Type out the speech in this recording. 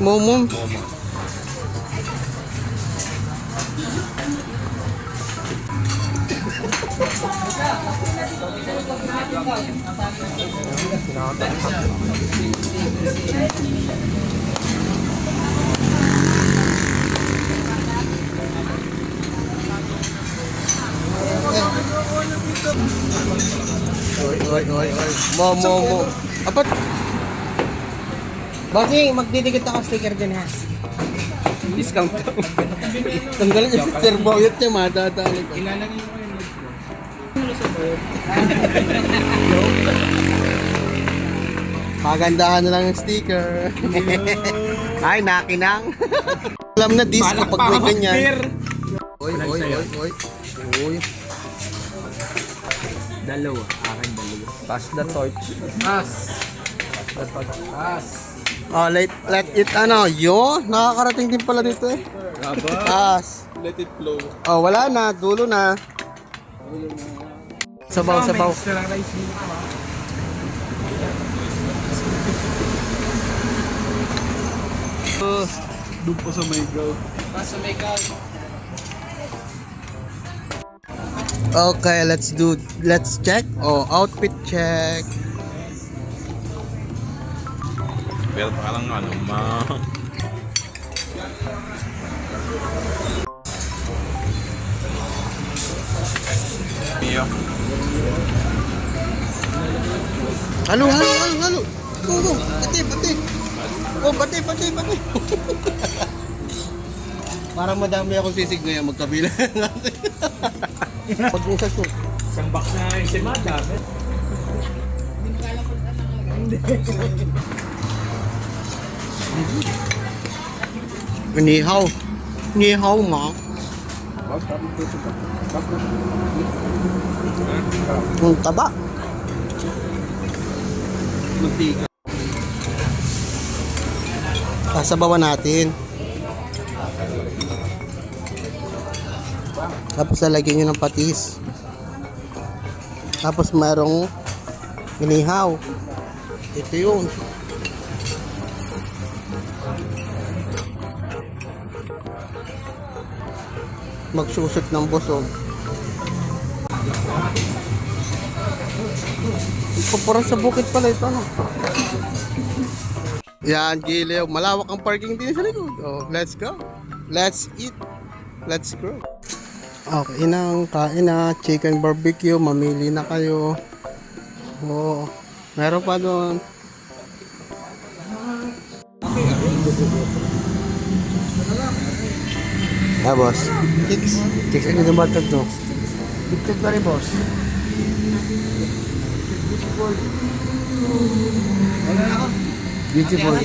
Momom. Oy. Mo. Apat. Bossing, magdidikit ako sticker din ha. Discount. Tanggalin yung sticker boyot niya, madadali ko. Ilalagay mo yung Pagandahan na lang yung sticker. Ay, nakinang. Alam na disco pag may ganyan. Oy. Dalawa. Akin dalawa. Pass the torch. Pass. Pass. Oh, let it nakakarating din pala dito eh. Pass. Let it flow. Oh, wala na, dulo na. Sabaw. Sarang rice dito. Doon pa sa may gout. Pass sa may ikaw. Okay, let's check. Oh, outfit check. Pero parang Iyo. Halo. Go. Pati. Oh, pati. Parang madami akong sisig ngayon magkabila. Pag-usap ko. Isang box na yung simada. Nihaw ma. Ang taba. Sasabawan natin. Tapos lalagyan nyo ng patis. Tapos mayroong inihaw. Ito yun. Magsusot ng busog. Parang sa bukid pala ito, ano? Yan, Giliw. Malawak ang parking din sa likod. Oh, let's go. Let's eat. Let's go. Okay na, kain na. Chicken barbecue. Mamili na kayo. Oh, meron pa doon. Boss. Chicks ano yung batag to? Bigtag pa rin, boss. Beautiful.